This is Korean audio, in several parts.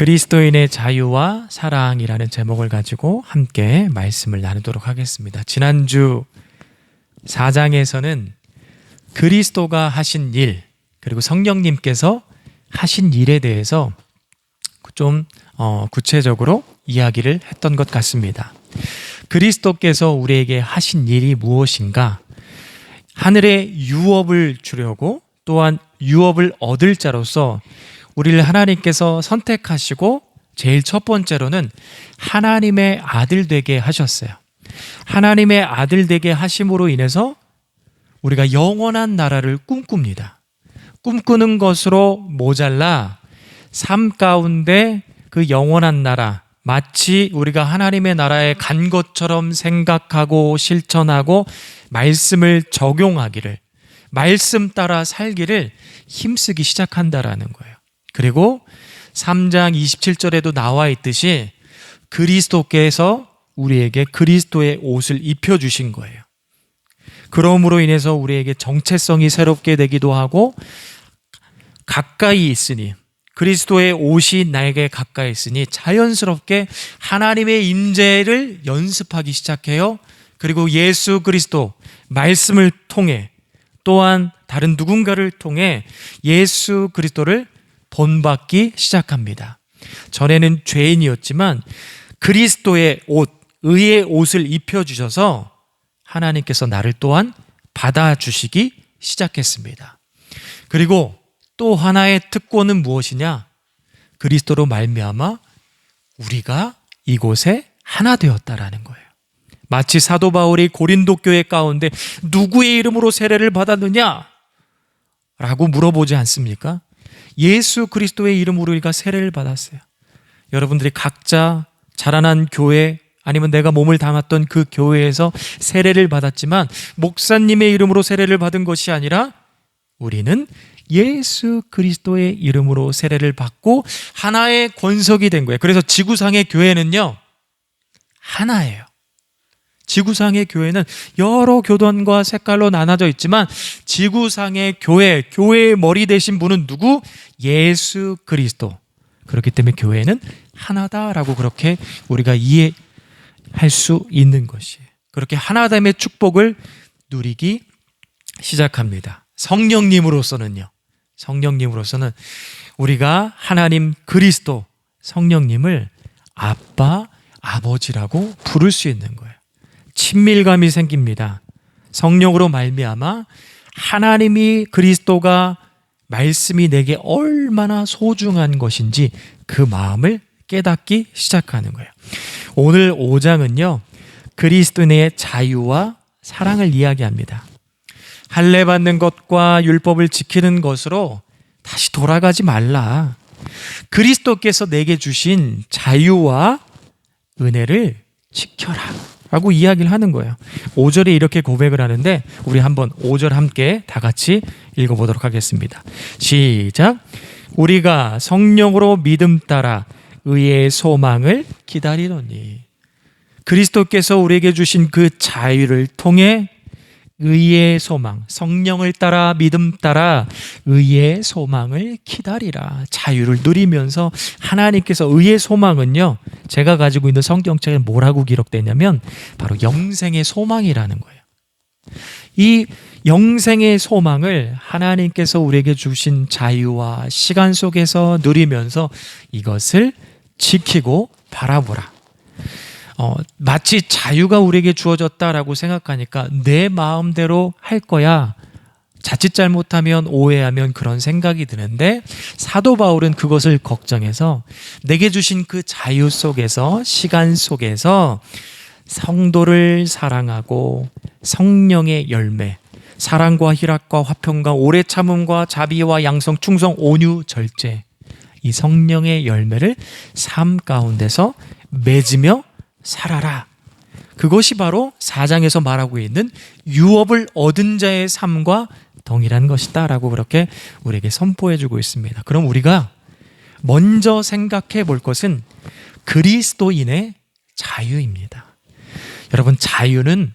그리스도인의 자유와 사랑이라는 제목을 가지고 함께 말씀을 나누도록 하겠습니다. 지난주 4장에서는 그리스도가 하신 일, 그리고 성령님께서 하신 일에 대해서 좀 구체적으로 이야기를 했던 것 같습니다. 그리스도께서 우리에게 하신 일이 무엇인가? 하늘의 유업을 주려고, 또한 유업을 얻을 자로서 우리를 하나님께서 선택하시고, 제일 첫 번째로는 하나님의 아들 되게 하셨어요. 하나님의 아들 되게 하심으로 인해서 우리가 영원한 나라를 꿈꿉니다. 꿈꾸는 것으로 모자라 삶 가운데 그 영원한 나라, 마치 우리가 하나님의 나라에 간 것처럼 생각하고 실천하고 말씀을 적용하기를, 말씀 따라 살기를 힘쓰기 시작한다라는 거예요. 그리고 3장 27절에도 나와 있듯이 그리스도께서 우리에게 그리스도의 옷을 입혀주신 거예요. 그러므로 인해서 우리에게 정체성이 새롭게 되기도 하고, 가까이 있으니, 그리스도의 옷이 나에게 가까이 있으니 자연스럽게 하나님의 임재를 연습하기 시작해요. 그리고 예수 그리스도 말씀을 통해, 또한 다른 누군가를 통해 예수 그리스도를 본받기 시작합니다. 전에는 죄인이었지만 그리스도의 옷, 의의 옷을 입혀주셔서 하나님께서 나를 또한 받아주시기 시작했습니다. 그리고 또 하나의 특권은 무엇이냐? 그리스도로 말미암아 우리가 이곳에 하나 되었다라는 거예요. 마치 사도 바울이 고린도 교회 가운데 누구의 이름으로 세례를 받았느냐? 라고 물어보지 않습니까? 예수 그리스도의 이름으로 우리가 세례를 받았어요. 여러분들이 각자 자라난 교회, 아니면 내가 몸을 담았던 그 교회에서 세례를 받았지만 목사님의 이름으로 세례를 받은 것이 아니라 우리는 예수 그리스도의 이름으로 세례를 받고 하나의 권석이 된 거예요. 그래서 지구상의 교회는요, 하나예요. 지구상의 교회는 여러 교단과 색깔로 나눠져 있지만 지구상의 교회의 머리 되신 분은 누구? 예수 그리스도. 그렇기 때문에 교회는 하나다라고 그렇게 우리가 이해할 수 있는 것이에요. 그렇게 하나됨의 축복을 누리기 시작합니다. 성령님으로서는 우리가 하나님 그리스도 성령님을 아빠, 아버지라고 부를 수 있는 거예요. 친밀감이 생깁니다. 성령으로 말미암아 하나님이, 그리스도가, 말씀이 내게 얼마나 소중한 것인지 그 마음을 깨닫기 시작하는 거예요. 오늘 5장은요, 그리스도인의 자유와 사랑을 이야기합니다. 할례 받는 것과 율법을 지키는 것으로 다시 돌아가지 말라. 그리스도께서 내게 주신 자유와 은혜를 지켜라 라고 이야기를 하는 거예요. 5절에 이렇게 고백을 하는데, 우리 한번 5절 함께 다 같이 읽어보도록 하겠습니다. 시작. 우리가 성령으로 믿음 따라 의의 소망을 기다리노니. 그리스도께서 우리에게 주신 그 자유를 통해 의의 소망, 성령을 따라 믿음 따라 의의 소망을 기다리라. 자유를 누리면서 하나님께서, 의의 소망은요, 제가 가지고 있는 성경책에 뭐라고 기록되냐면 바로 영생의 소망이라는 거예요. 이 영생의 소망을 하나님께서 우리에게 주신 자유와 시간 속에서 누리면서 이것을 지키고 바라보라. 마치 자유가 우리에게 주어졌다라고 생각하니까 내 마음대로 할 거야, 자칫 잘못하면, 오해하면, 그런 생각이 드는데, 사도 바울은 그것을 걱정해서 내게 주신 그 자유 속에서, 시간 속에서 성도를 사랑하고 성령의 열매, 사랑과 희락과 화평과 오래 참음과 자비와 양성, 충성, 온유, 절제, 이 성령의 열매를 삶 가운데서 맺으며 살아라. 그것이 바로 4장에서 말하고 있는 유업을 얻은 자의 삶과 동일한 것이다 라고 그렇게 우리에게 선포해 주고 있습니다. 그럼 우리가 먼저 생각해 볼 것은 그리스도인의 자유입니다. 여러분, 자유는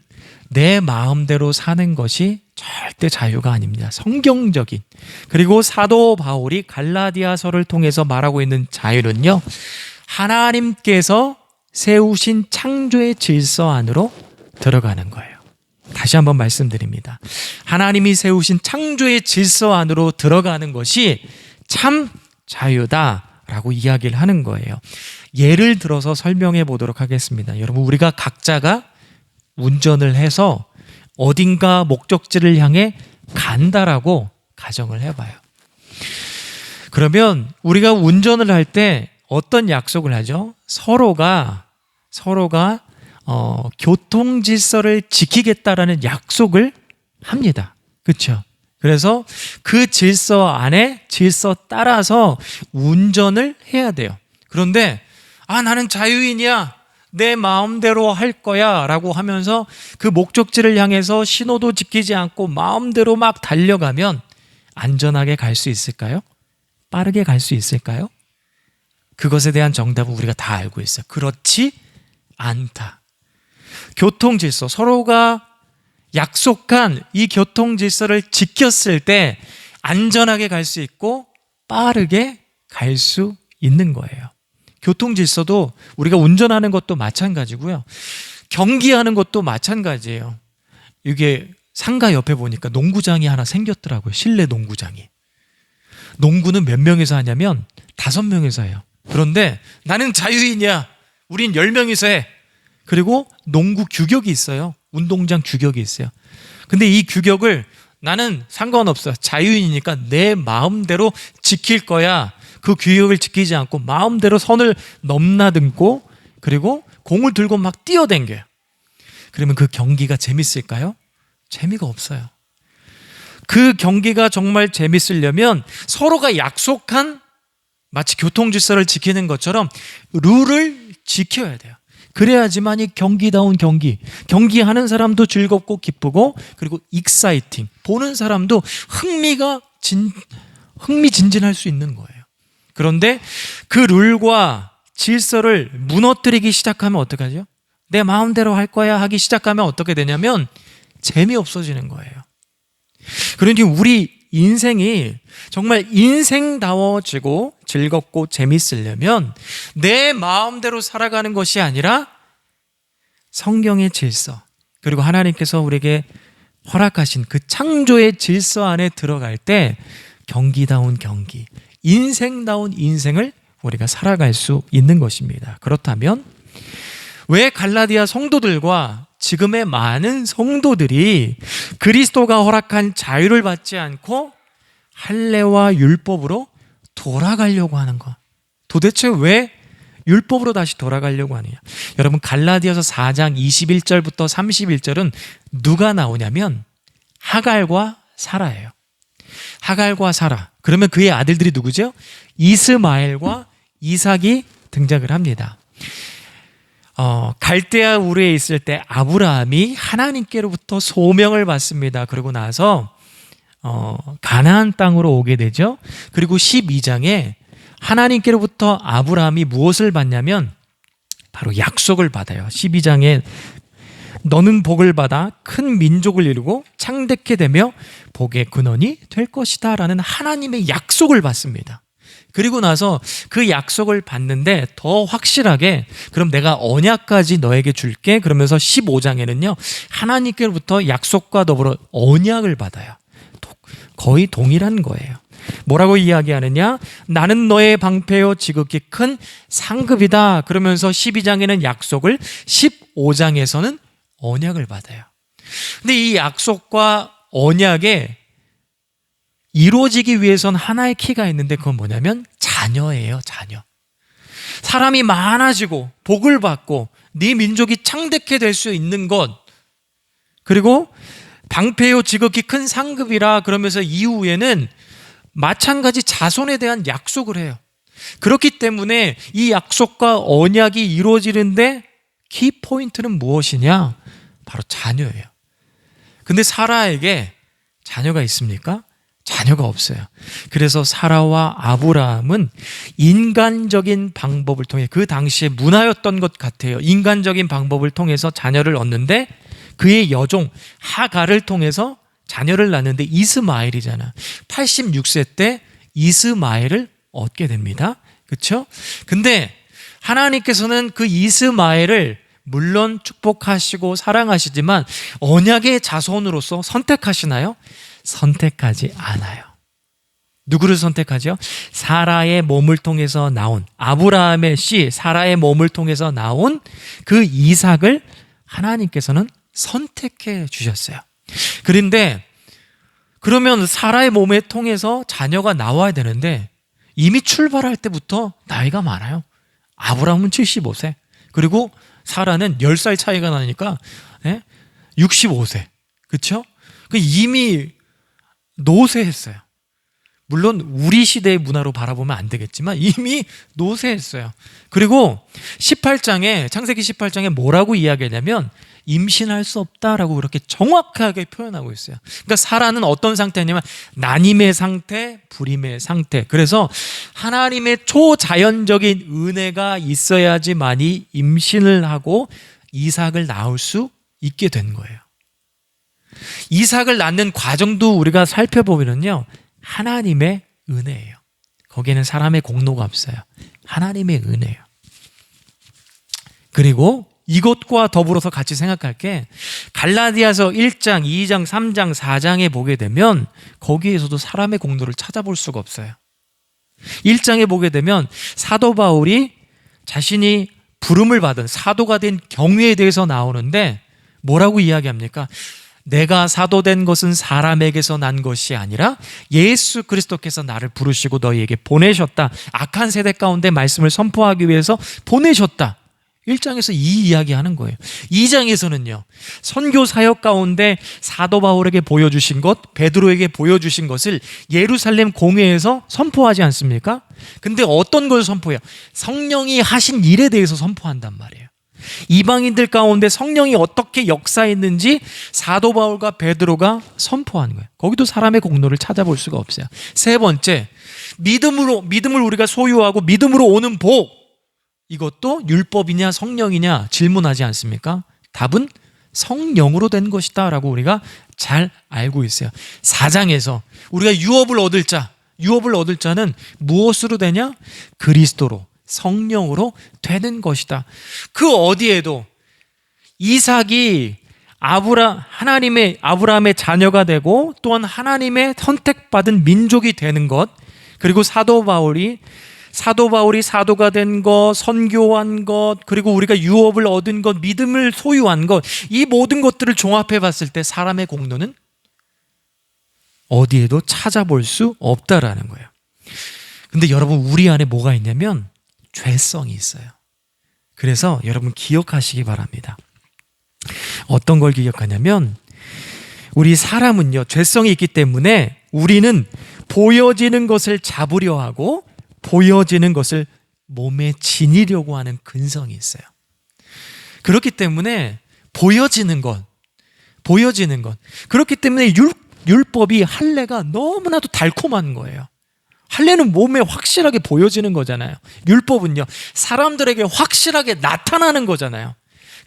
내 마음대로 사는 것이 절대 자유가 아닙니다. 성경적인. 그리고 사도 바울이 갈라디아서를 통해서 말하고 있는 자유는요, 하나님께서 세우신 창조의 질서 안으로 들어가는 거예요. 다시 한번 말씀드립니다. 하나님이 세우신 창조의 질서 안으로 들어가는 것이 참 자유다라고 이야기를 하는 거예요. 예를 들어서 설명해 보도록 하겠습니다. 여러분, 우리가 각자가 운전을 해서 어딘가 목적지를 향해 간다라고 가정을 해봐요. 그러면 우리가 운전을 할 때 어떤 약속을 하죠? 서로가 교통 질서를 지키겠다라는 약속을 합니다. 그렇죠? 그래서 그 질서 안에 질서 따라서 운전을 해야 돼요. 그런데 나는 자유인이야, 내 마음대로 할 거야 라고 하면서 그 목적지를 향해서 신호도 지키지 않고 마음대로 막 달려가면 안전하게 갈 수 있을까요? 빠르게 갈 수 있을까요? 그것에 대한 정답은 우리가 다 알고 있어요. 그렇지 않다. 교통 질서, 서로가 약속한 이 교통 질서를 지켰을 때 안전하게 갈 수 있고 빠르게 갈 수 있는 거예요. 교통 질서도 우리가 운전하는 것도 마찬가지고요. 경기하는 것도 마찬가지예요. 이게 상가 옆에 보니까 농구장이 하나 생겼더라고요. 실내 농구장이. 농구는 몇 명이서 하냐면 5명이서 해요. 그런데 나는 자유인이야, 우린 10명이서 해. 그리고 농구 규격이 있어요. 운동장 규격이 있어요. 근데 이 규격을 나는 상관없어, 자유인이니까 내 마음대로 지킬 거야. 그 규격을 지키지 않고 마음대로 선을 넘나들고 그리고 공을 들고 막 뛰어댕겨요. 그러면 그 경기가 재밌을까요? 재미가 없어요. 그 경기가 정말 재밌으려면 서로가 약속한, 마치 교통 질서를 지키는 것처럼 룰을 지켜야 돼요. 그래야지만 이 경기다운 경기하는 사람도 즐겁고 기쁘고, 그리고 익사이팅, 보는 사람도 흥미진진할 수 있는 거예요. 그런데 그 룰과 질서를 무너뜨리기 시작하면 어떡하죠? 내 마음대로 할 거야 하기 시작하면 어떻게 되냐면 재미없어지는 거예요. 그러니 우리 인생이 정말 인생다워지고 즐겁고 재밌으려면 내 마음대로 살아가는 것이 아니라 성경의 질서, 그리고 하나님께서 우리에게 허락하신 그 창조의 질서 안에 들어갈 때 경기다운 경기, 인생다운 인생을 우리가 살아갈 수 있는 것입니다. 그렇다면 왜 갈라디아 성도들과 지금의 많은 성도들이 그리스도가 허락한 자유를 받지 않고 할례와 율법으로 돌아가려고 하는 것? 도대체 왜 율법으로 다시 돌아가려고 하느냐? 여러분, 갈라디아서 4장 21절부터 31절은 누가 나오냐면 하갈과 사라예요. 하갈과 사라. 그러면 그의 아들들이 누구죠? 이스마엘과 이삭이 등장을 합니다. 갈대아 우르에 있을 때 아브라함이 하나님께로부터 소명을 받습니다. 그러고 나서 가나안 땅으로 오게 되죠. 그리고 12장에 하나님께로부터 아브라함이 무엇을 받냐면 바로 약속을 받아요. 12장에 너는 복을 받아 큰 민족을 이루고 창대케 되며 복의 근원이 될 것이다 라는 하나님의 약속을 받습니다. 그리고 나서 그 약속을 받는데 더 확실하게, 그럼 내가 언약까지 너에게 줄게, 그러면서 15장에는요 하나님께로부터 약속과 더불어 언약을 받아요. 거의 동일한 거예요. 뭐라고 이야기하느냐? 나는 너의 방패요 지극히 큰 상급이다. 그러면서 12장에는 약속을, 15장에서는 언약을 받아요. 근데 이 약속과 언약에 이루어지기 위해선 하나의 키가 있는데 그건 뭐냐면 자녀예요. 자녀. 사람이 많아지고 복을 받고 네 민족이 창대케 될 수 있는 것, 그리고 방패요 지극히 큰 상급이라 그러면서 이후에는 마찬가지 자손에 대한 약속을 해요. 그렇기 때문에 이 약속과 언약이 이루어지는데 키포인트는 무엇이냐? 바로 자녀예요. 근데 사라에게 자녀가 있습니까? 자녀가 없어요. 그래서 사라와 아브라함은 인간적인 방법을 통해, 그 당시에 문화였던 것 같아요. 인간적인 방법을 통해서 자녀를 얻는데 그의 여종 하갈을 통해서 자녀를 낳는데 이스마엘이잖아. 86세 때 이스마엘을 얻게 됩니다. 그렇죠? 근데 하나님께서는 그 이스마엘을 물론 축복하시고 사랑하시지만 언약의 자손으로서 선택하시나요? 선택하지 않아요. 누구를 선택하죠? 사라의 몸을 통해서 나온, 아브라함의 씨 사라의 몸을 통해서 나온 그 이삭을 하나님께서는 선택해 주셨어요. 그런데 그러면 사라의 몸을 통해서 자녀가 나와야 되는데 이미 출발할 때부터 나이가 많아요. 아브라함은 75세, 그리고 사라는 10살 차이가 나니까 65세. 그렇죠? 이미 노쇠했어요. 물론 우리 시대의 문화로 바라보면 안 되겠지만 이미 노쇠했어요. 그리고 18장에, 창세기 18장에 뭐라고 이야기하냐면 임신할 수 없다라고 그렇게 정확하게 표현하고 있어요. 그러니까 사라는 어떤 상태냐면 난임의 상태, 불임의 상태. 그래서 하나님의 초자연적인 은혜가 있어야지만이 임신을 하고 이삭을 낳을 수 있게 된 거예요. 이삭을 낳는 과정도 우리가 살펴보면요, 하나님의 은혜예요. 거기에는 사람의 공로가 없어요. 하나님의 은혜예요. 그리고 이것과 더불어서 같이 생각할 게 갈라디아서 1장, 2장, 3장, 4장에 보게 되면 거기에서도 사람의 공로를 찾아볼 수가 없어요. 1장에 보게 되면 사도 바울이 자신이 부름을 받은 사도가 된 경위에 대해서 나오는데 뭐라고 이야기합니까? 내가 사도된 것은 사람에게서 난 것이 아니라 예수 그리스도께서 나를 부르시고 너희에게 보내셨다. 악한 세대 가운데 말씀을 선포하기 위해서 보내셨다. 1장에서 이 이야기하는 거예요. 2장에서는요, 선교 사역 가운데 사도 바울에게 보여주신 것, 베드로에게 보여주신 것을 예루살렘 공회에서 선포하지 않습니까? 근데 어떤 걸 선포해요? 성령이 하신 일에 대해서 선포한단 말이에요. 이방인들 가운데 성령이 어떻게 역사했는지 사도 바울과 베드로가 선포한 거예요. 거기도 사람의 공로를 찾아볼 수가 없어요. 세 번째, 믿음을 우리가 소유하고 믿음으로 오는 복, 이것도 율법이냐 성령이냐 질문하지 않습니까? 답은 성령으로 된 것이다 라고 우리가 잘 알고 있어요. 4장에서 우리가 유업을 얻을 자는 무엇으로 되냐? 그리스도로, 성령으로 되는 것이다. 그 어디에도 이삭이 아브라함의 자녀가 되고 또한 하나님의 선택받은 민족이 되는 것, 그리고 사도 바울이 사도가 된 것, 선교한 것, 그리고 우리가 유업을 얻은 것, 믿음을 소유한 것, 이 모든 것들을 종합해 봤을 때 사람의 공로는 어디에도 찾아볼 수 없다라는 거예요. 근데 여러분, 우리 안에 뭐가 있냐면 죄성이 있어요. 그래서 여러분 기억하시기 바랍니다. 어떤 걸 기억하냐면 우리 사람은요, 죄성이 있기 때문에 우리는 보여지는 것을 잡으려 하고 보여지는 것을 몸에 지니려고 하는 근성이 있어요. 그렇기 때문에 보여지는 것. 그렇기 때문에 율법이 할례가 너무나도 달콤한 거예요. 할례는 몸에 확실하게 보여지는 거잖아요. 율법은요, 사람들에게 확실하게 나타나는 거잖아요.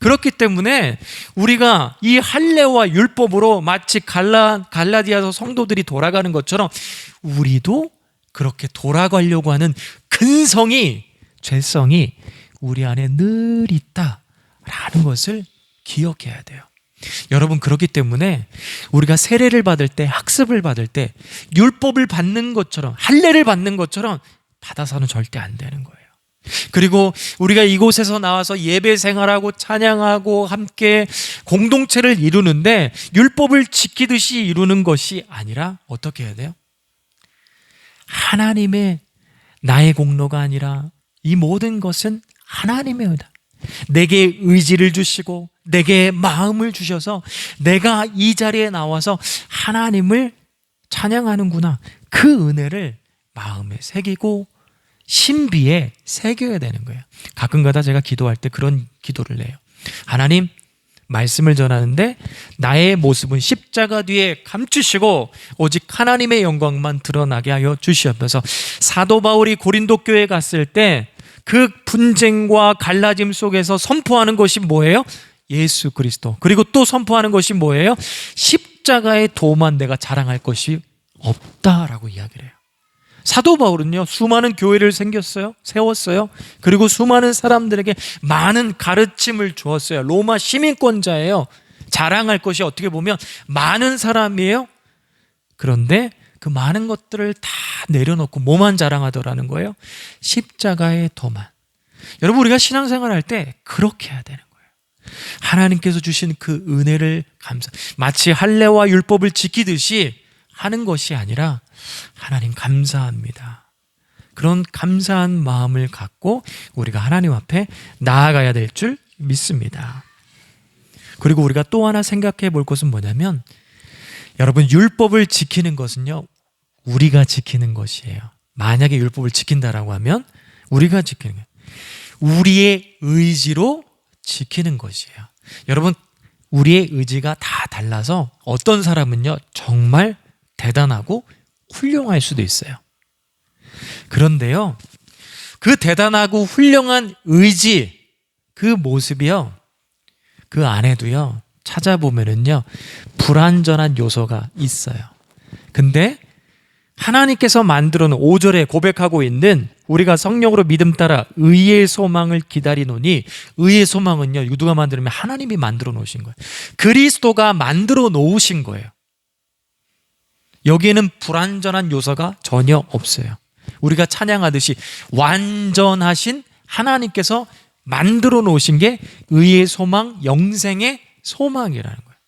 그렇기 때문에 우리가 이 할례와 율법으로 마치 갈라디아서 성도들이 돌아가는 것처럼 우리도 그렇게 돌아가려고 하는 근성이, 죄성이 우리 안에 늘 있다라는 것을 기억해야 돼요. 여러분, 그렇기 때문에 우리가 세례를 받을 때, 학습을 받을 때 율법을 받는 것처럼, 할례를 받는 것처럼 받아서는 절대 안 되는 거예요. 그리고 우리가 이곳에서 나와서 예배 생활하고 찬양하고 함께 공동체를 이루는데 율법을 지키듯이 이루는 것이 아니라 어떻게 해야 돼요? 하나님의, 나의 공로가 아니라 이 모든 것은 하나님의 은혜다. 내게 의지를 주시고 내게 마음을 주셔서 내가 이 자리에 나와서 하나님을 찬양하는구나, 그 은혜를 마음에 새기고 신비에 새겨야 되는 거예요. 가끔가다 제가 기도할 때 그런 기도를 해요. 하나님, 말씀을 전하는데 나의 모습은 십자가 뒤에 감추시고 오직 하나님의 영광만 드러나게 하여 주시옵소서. 사도 바울이 고린도 교회에 갔을 때 그 분쟁과 갈라짐 속에서 선포하는 것이 뭐예요? 예수 그리스도. 그리고 또 선포하는 것이 뭐예요? 십자가의 도만 내가 자랑할 것이 없다라고 이야기를 해요. 사도 바울은요, 수많은 교회를 세웠어요. 그리고 수많은 사람들에게 많은 가르침을 주었어요. 로마 시민권자예요. 자랑할 것이 어떻게 보면 많은 사람이에요. 그런데 그 많은 것들을 다 내려놓고 뭐만 자랑하더라는 거예요? 십자가의 도만. 여러분, 우리가 신앙생활 할 때 그렇게 해야 되는 거예요. 하나님께서 주신 그 은혜를 마치 할례와 율법을 지키듯이 하는 것이 아니라, 하나님 감사합니다, 그런 감사한 마음을 갖고 우리가 하나님 앞에 나아가야 될 줄 믿습니다. 그리고 우리가 또 하나 생각해 볼 것은 뭐냐면, 여러분, 율법을 지키는 것은요, 우리가 지키는 것이에요. 만약에 율법을 지킨다라고 하면 우리가 지키는 거예요. 우리의 의지로 지키는 것이에요. 여러분, 우리의 의지가 다 달라서 어떤 사람은요, 정말 대단하고 훌륭할 수도 있어요. 그런데요, 그 대단하고 훌륭한 의지, 그 모습이요, 그 안에도요, 찾아보면은요, 불완전한 요소가 있어요. 근데 하나님께서 만들어 놓은 5절에 고백하고 있는, 우리가 성령으로 믿음 따라 의의 소망을 기다리노니, 의의 소망은요, 누가 만들면 하나님이 만들어 놓으신 거예요. 그리스도가 만들어 놓으신 거예요. 여기에는 불완전한 요소가 전혀 없어요. 우리가 찬양하듯이 완전하신 하나님께서 만들어 놓으신 게 의의 소망, 영생의 소망이라는 거예요.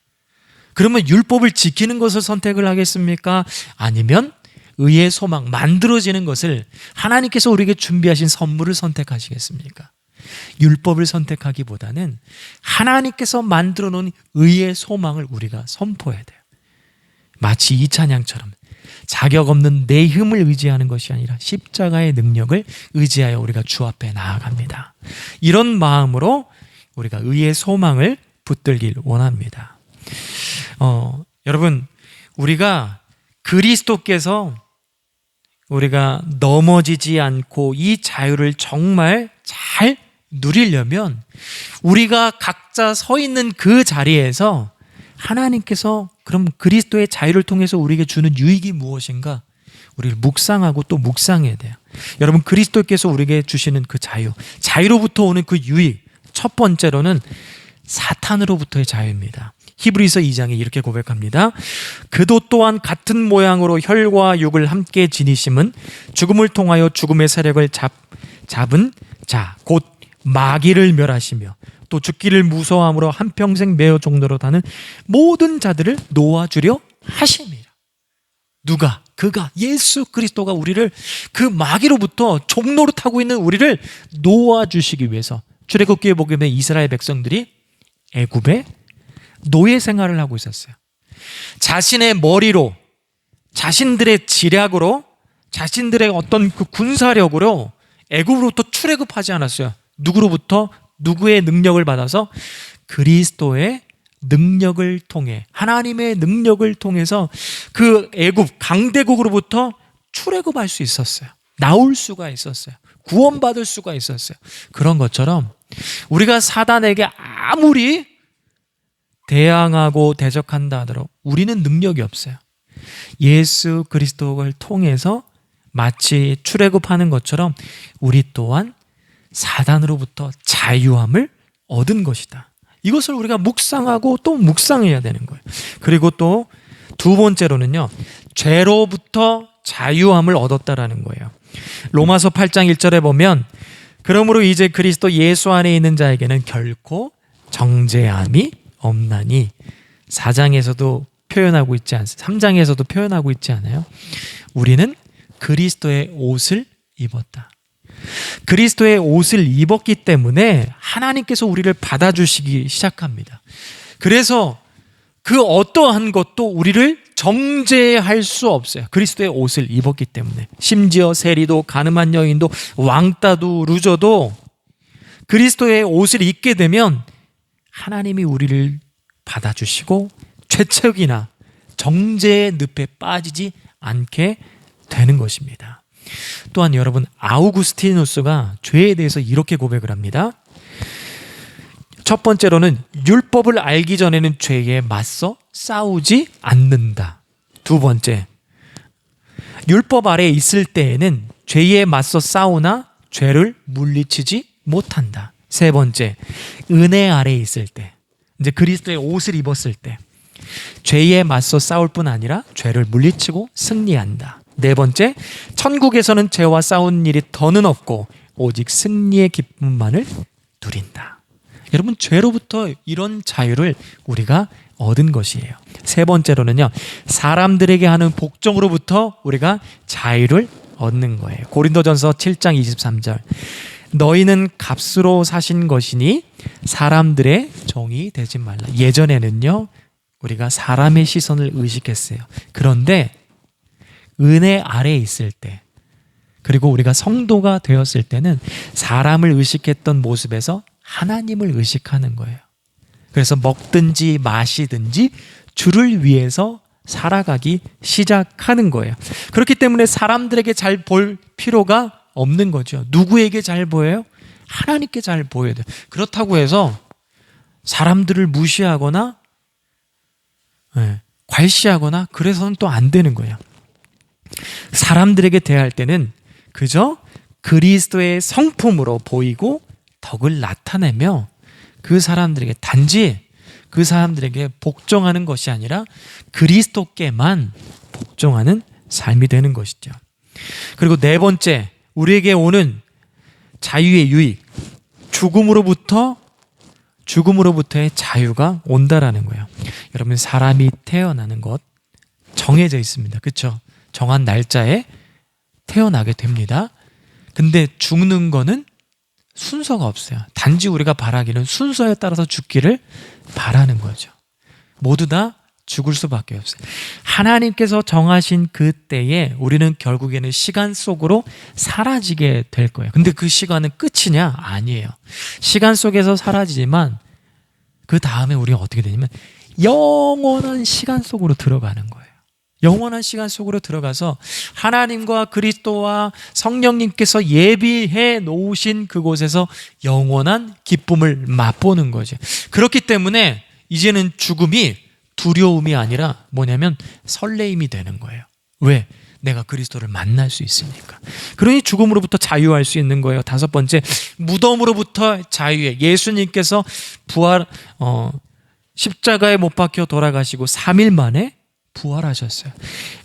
그러면 율법을 지키는 것을 선택을 하겠습니까? 아니면 의의 소망, 만들어지는 것을, 하나님께서 우리에게 준비하신 선물을 선택하시겠습니까? 율법을 선택하기보다는 하나님께서 만들어 놓은 의의 소망을 우리가 선포해야 돼요. 마치 이 찬양처럼 자격 없는 내 힘을 의지하는 것이 아니라 십자가의 능력을 의지하여 우리가 주 앞에 나아갑니다. 이런 마음으로 우리가 의의 소망을 붙들길 원합니다. 여러분, 우리가 그리스도께서 우리가 넘어지지 않고 이 자유를 정말 잘 누리려면, 우리가 각자 서 있는 그 자리에서 하나님께서 그럼 그리스도의 자유를 통해서 우리에게 주는 유익이 무엇인가, 우리를 묵상하고 또 묵상해야 돼요. 여러분, 그리스도께서 우리에게 주시는 그 자유로부터 오는 그 유익, 첫 번째로는 사탄으로부터의 자유입니다. 히브리서 2장에 이렇게 고백합니다. 그도 또한 같은 모양으로 혈과 육을 함께 지니심은 죽음을 통하여 죽음의 세력을 잡은 자, 곧 마귀를 멸하시며 또 죽기를 무서워함으로 한평생 매어 종로로 다는 모든 자들을 놓아주려 하심이라. 누가? 그가, 예수 그리스도가 우리를 그 마귀로부터 종로로 타고 있는 우리를 놓아주시기 위해서, 출애굽기에 보게 되면 이스라엘 백성들이 애굽에 노예 생활을 하고 있었어요. 자신의 머리로, 자신들의 지략으로, 자신들의 어떤 그 군사력으로 애굽으로부터 출애굽하지 않았어요. 누구로부터? 누구의 능력을 받아서? 그리스도의 능력을 통해, 하나님의 능력을 통해서 그 애굽 강대국으로부터 출애굽할 수 있었어요. 나올 수가 있었어요. 구원받을 수가 있었어요. 그런 것처럼 우리가 사단에게 아무리 대항하고 대적한다 하더라도 우리는 능력이 없어요. 예수 그리스도를 통해서 마치 출애굽하는 것처럼 우리 또한 사단으로부터 자유함을 얻은 것이다. 이것을 우리가 묵상하고 또 묵상해야 되는 거예요. 그리고 또 두 번째로는요, 죄로부터 자유함을 얻었다라는 거예요. 로마서 8장 1절에 보면, 그러므로 이제 그리스도 예수 안에 있는 자에게는 결코 정죄함이 없나니, 4장에서도 표현하고 있지 않습니까? 3장에서도 표현하고 있지 않아요? 우리는 그리스도의 옷을 입었다. 그리스도의 옷을 입었기 때문에 하나님께서 우리를 받아주시기 시작합니다. 그래서 그 어떠한 것도 우리를 정죄할 수 없어요. 그리스도의 옷을 입었기 때문에. 심지어 세리도, 가늠한 여인도, 왕따도, 루저도 그리스도의 옷을 입게 되면 하나님이 우리를 받아주시고 죄책이나 정죄의 늪에 빠지지 않게 되는 것입니다. 또한 여러분, 아우구스티누스가 죄에 대해서 이렇게 고백을 합니다. 첫 번째로는 율법을 알기 전에는 죄에 맞서 싸우지 않는다. 두 번째, 율법 아래에 있을 때에는 죄에 맞서 싸우나 죄를 물리치지 못한다. 세 번째, 은혜 아래에 있을 때, 이제 그리스도의 옷을 입었을 때 죄에 맞서 싸울 뿐 아니라 죄를 물리치고 승리한다. 네 번째, 천국에서는 죄와 싸우는 일이 더는 없고 오직 승리의 기쁨만을 누린다. 여러분, 죄로부터 이런 자유를 우리가 얻은 것이에요. 세 번째로는요, 사람들에게 하는 복종으로부터 우리가 자유를 얻는 거예요. 고린도전서 7장 23절, 너희는 값으로 사신 것이니 사람들의 종이 되지 말라. 예전에는요, 우리가 사람의 시선을 의식했어요. 그런데 은혜 아래에 있을 때, 그리고 우리가 성도가 되었을 때는 사람을 의식했던 모습에서 하나님을 의식하는 거예요. 그래서 먹든지 마시든지 주를 위해서 살아가기 시작하는 거예요. 그렇기 때문에 사람들에게 잘 볼 필요가 없는 거죠. 누구에게 잘 보여요? 하나님께 잘 보여야 돼요. 그렇다고 해서 사람들을 무시하거나 괄시하거나 그래서는 또 안 되는 거예요. 사람들에게 대할 때는 그저 그리스도의 성품으로 보이고 덕을 나타내며 그 사람들에게 단지 그 사람들에게 복종하는 것이 아니라 그리스도께만 복종하는 삶이 되는 것이죠. 그리고 네 번째, 우리에게 오는 자유의 유익, 죽음으로부터의 자유가 온다라는 거예요. 여러분, 사람이 태어나는 것 정해져 있습니다. 그렇죠? 정한 날짜에 태어나게 됩니다. 근데 죽는 거는 순서가 없어요. 단지 우리가 바라기는 순서에 따라서 죽기를 바라는 거죠. 모두 다 죽을 수밖에 없어요. 하나님께서 정하신 그 때에 우리는 결국에는 시간 속으로 사라지게 될 거예요. 근데 그 시간은 끝이냐? 아니에요. 시간 속에서 사라지지만 그 다음에 우리가 어떻게 되냐면 영원한 시간 속으로 들어가는 거예요. 영원한 시간 속으로 들어가서 하나님과 그리스도와 성령님께서 예비해 놓으신 그곳에서 영원한 기쁨을 맛보는 거죠. 그렇기 때문에 이제는 죽음이 두려움이 아니라 뭐냐면 설레임이 되는 거예요. 왜? 내가 그리스도를 만날 수 있으니까. 그러니 죽음으로부터 자유할 수 있는 거예요. 다섯 번째, 무덤으로부터 자유해. 예수님께서 십자가에 못 박혀 돌아가시고 3일 만에 부활하셨어요.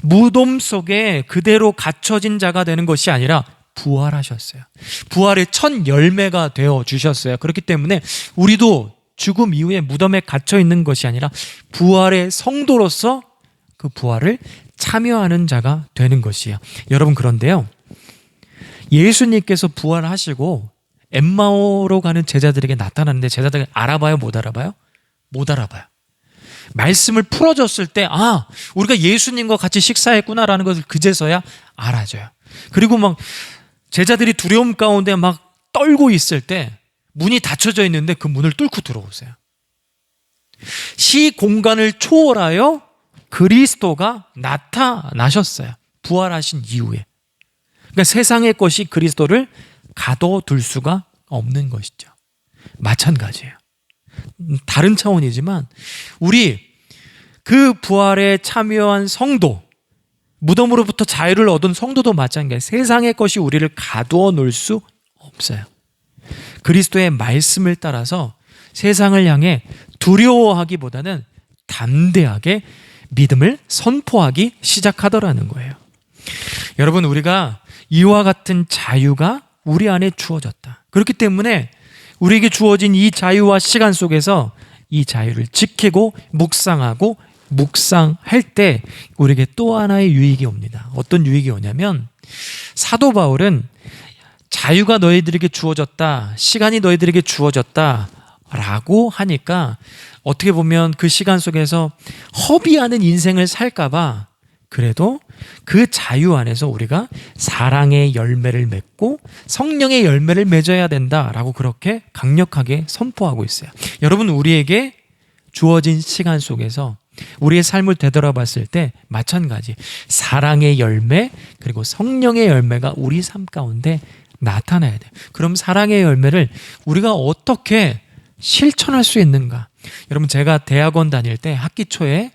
무덤 속에 그대로 갇혀진 자가 되는 것이 아니라 부활하셨어요. 부활의 첫 열매가 되어 주셨어요. 그렇기 때문에 우리도 죽음 이후에 무덤에 갇혀 있는 것이 아니라 부활의 성도로서 그 부활을 참여하는 자가 되는 것이에요. 여러분, 그런데요, 예수님께서 부활하시고 엠마오로 가는 제자들에게 나타났는데 제자들이 알아봐요? 못 알아봐요? 못 알아봐요. 말씀을 풀어줬을 때 우리가 예수님과 같이 식사했구나라는 것을 그제서야 알아줘요. 그리고 막 제자들이 두려움 가운데 막 떨고 있을 때 문이 닫혀져 있는데 그 문을 뚫고 들어오세요. 시 공간을 초월하여 그리스도가 나타나셨어요. 부활하신 이후에. 그러니까 세상의 것이 그리스도를 가둬둘 수가 없는 것이죠. 마찬가지예요. 다른 차원이지만 우리 그 부활에 참여한 성도, 무덤으로부터 자유를 얻은 성도도 마찬가지예요. 세상의 것이 우리를 가두어 놓을 수 없어요. 그리스도의 말씀을 따라서 세상을 향해 두려워하기보다는 담대하게 믿음을 선포하기 시작하더라는 거예요. 여러분, 우리가 이와 같은 자유가 우리 안에 주어졌다. 그렇기 때문에 우리에게 주어진 이 자유와 시간 속에서 이 자유를 지키고 묵상할 때 우리에게 또 하나의 유익이 옵니다. 어떤 유익이 오냐면 사도 바울은 자유가 너희들에게 주어졌다, 시간이 너희들에게 주어졌다 라고 하니까 어떻게 보면 그 시간 속에서 허비하는 인생을 살까봐 그래도 그 자유 안에서 우리가 사랑의 열매를 맺고 성령의 열매를 맺어야 된다라고 그렇게 강력하게 선포하고 있어요. 여러분, 우리에게 주어진 시간 속에서 우리의 삶을 되돌아봤을 때 마찬가지 사랑의 열매 그리고 성령의 열매가 우리 삶 가운데 나타나야 돼요. 그럼 사랑의 열매를 우리가 어떻게 실천할 수 있는가? 여러분, 제가 대학원 다닐 때 학기 초에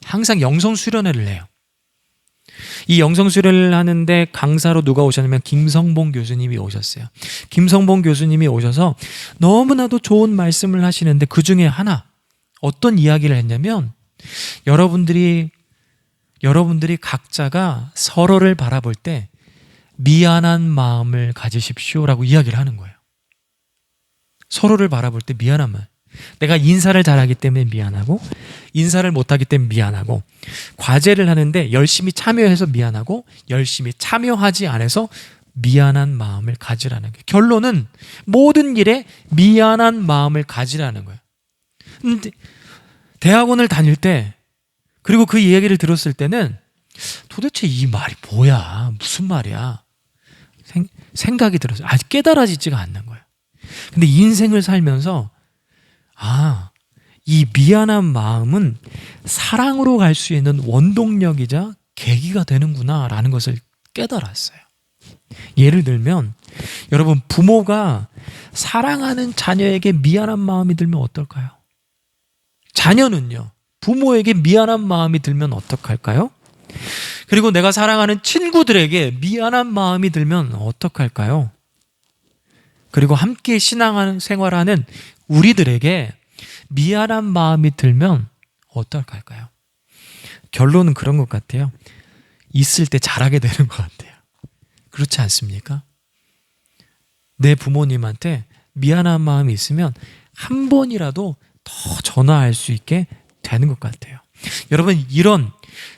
항상 영성 수련회를 해요. 이 영성 수련회를 하는데 강사로 누가 오셨냐면 김성봉 교수님이 오셨어요. 김성봉 교수님이 오셔서 너무나도 좋은 말씀을 하시는데 그 중에 하나, 어떤 이야기를 했냐면 여러분들이 각자가 서로를 바라볼 때 미안한 마음을 가지십시오라고 이야기를 하는 거예요. 서로를 바라볼 때 미안한 마음. 내가 인사를 잘하기 때문에 미안하고, 인사를 못하기 때문에 미안하고, 과제를 하는데 열심히 참여해서 미안하고, 열심히 참여하지 않아서 미안한 마음을 가지라는 거예요. 결론은 모든 일에 미안한 마음을 가지라는 거예요. 근데 대학원을 다닐 때, 그리고 그 이야기를 들었을 때는 도대체 이 말이 뭐야? 무슨 말이야? 생각이 들었어요. 아직 깨달아지지가 않는 거예요. 근데 인생을 살면서 이 미안한 마음은 사랑으로 갈 수 있는 원동력이자 계기가 되는구나 라는 것을 깨달았어요. 예를 들면 여러분, 부모가 사랑하는 자녀에게 미안한 마음이 들면 어떨까요? 자녀는요, 부모에게 미안한 마음이 들면 어떡할까요? 그리고 내가 사랑하는 친구들에게 미안한 마음이 들면 어떡할까요? 그리고 함께 신앙생활하는 우리들에게 미안한 마음이 들면 어떨까요? 결론은 그런 것 같아요. 있을 때 잘하게 되는 것 같아요. 그렇지 않습니까? 내 부모님한테 미안한 마음이 있으면 한 번이라도 더 전화할 수 있게 되는 것 같아요. 여러분, 이런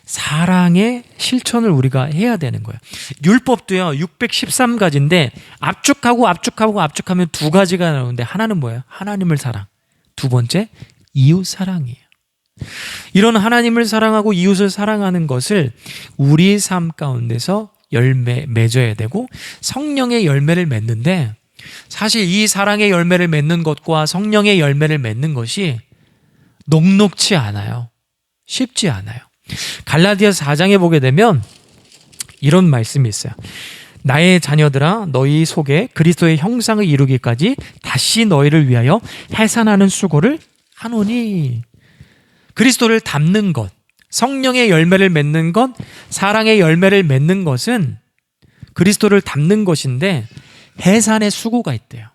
사랑의 실천을 우리가 해야 되는 거예요. 율법도요 613가지인데 압축하면 두 가지가 나오는데, 하나는 뭐예요? 하나님을 사랑, 두 번째 이웃 사랑이에요. 이런 하나님을 사랑하고 이웃을 사랑하는 것을 우리 삶 가운데서 맺어야 되고 성령의 열매를 맺는데, 사실 이 사랑의 열매를 맺는 것과 성령의 열매를 맺는 것이 녹록치 않아요. 쉽지 않아요. 갈라디아서 4장에 보게 되면 이런 말씀이 있어요. 나의 자녀들아, 너희 속에 그리스도의 형상을 이루기까지 다시 너희를 위하여 해산하는 수고를 하노니. 그리스도를 닮는 것, 성령의 열매를 맺는 것, 사랑의 열매를 맺는 것은 그리스도를 닮는 것인데 해산의 수고가 있대요.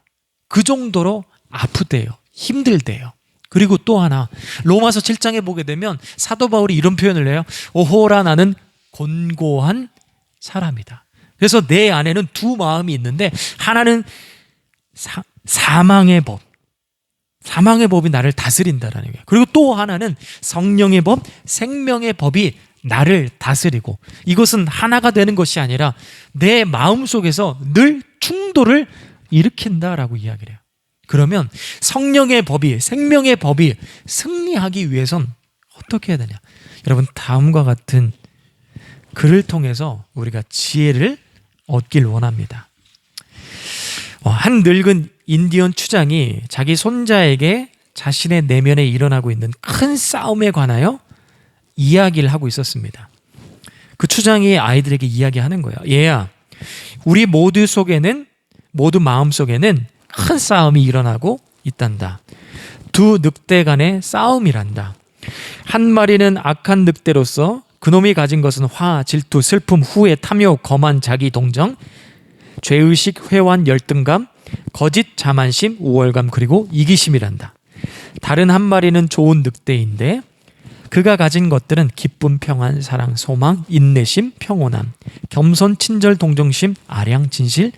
그 정도로 아프대요. 힘들대요. 그리고 또 하나, 로마서 7장에 보게 되면 사도 바울이 이런 표현을 해요. 오호라, 나는 곤고한 사람이다. 그래서 내 안에는 두 마음이 있는데, 하나는 사망의 법, 사망의 법이 나를 다스린다라는 거예요. 그리고 또 하나는 성령의 법, 생명의 법이 나를 다스리고, 이것은 하나가 되는 것이 아니라 내 마음속에서 늘 충돌을 일으킨다라고 이야기를 해요. 그러면 성령의 법이, 생명의 법이 승리하기 위해선 어떻게 해야 되냐? 여러분, 다음과 같은 글을 통해서 우리가 지혜를 얻길 원합니다. 한 늙은 인디언 추장이 자기 손자에게 자신의 내면에 일어나고 있는 큰 싸움에 관하여 이야기를 하고 있었습니다. 그 추장이 아이들에게 이야기하는 거예요. 얘야, 우리 모두 마음속에는 큰 싸움이 일어나고 있단다. 두 늑대 간의 싸움이란다. 한 마리는 악한 늑대로서 그놈이 가진 것은 화, 질투, 슬픔, 후회, 탐욕, 거만, 자기 동정, 죄의식, 회환, 열등감, 거짓, 자만심, 우월감, 그리고 이기심이란다. 다른 한 마리는 좋은 늑대인데 그가 가진 것들은 기쁨, 평안, 사랑, 소망, 인내심, 평온함, 겸손, 친절, 동정심, 아량, 진실,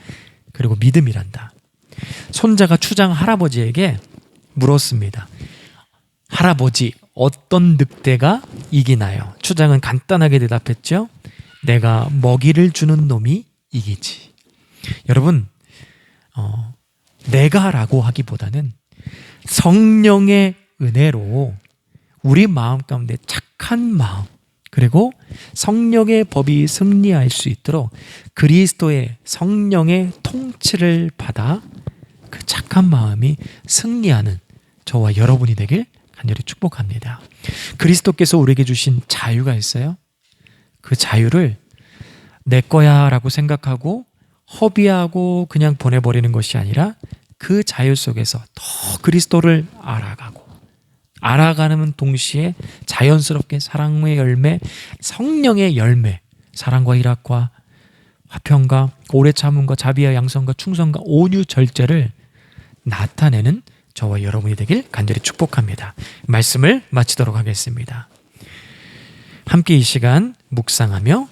그리고 믿음이란다. 손자가 추장 할아버지에게 물었습니다. 할아버지, 어떤 늑대가 이기나요? 추장은 간단하게 대답했죠. 내가 먹이를 주는 놈이 이기지. 여러분, 내가라고 하기보다는 성령의 은혜로 우리 마음 가운데 착한 마음, 그리고 성령의 법이 승리할 수 있도록 그리스도의 성령의 통치를 받아 그 착한 마음이 승리하는 저와 여러분이 되길 간절히 축복합니다. 그리스도께서 우리에게 주신 자유가 있어요. 그 자유를 내 거야 라고 생각하고 허비하고 그냥 보내버리는 것이 아니라 그 자유 속에서 더 그리스도를 알아가는 동시에 자연스럽게 사랑의 열매, 성령의 열매, 사랑과 희락과 화평과 오래 참음과 자비와 양선과 충성과 온유 절제를 나타내는 저와 여러분이 되길 간절히 축복합니다. 말씀을 마치도록 하겠습니다. 함께 이 시간 묵상하며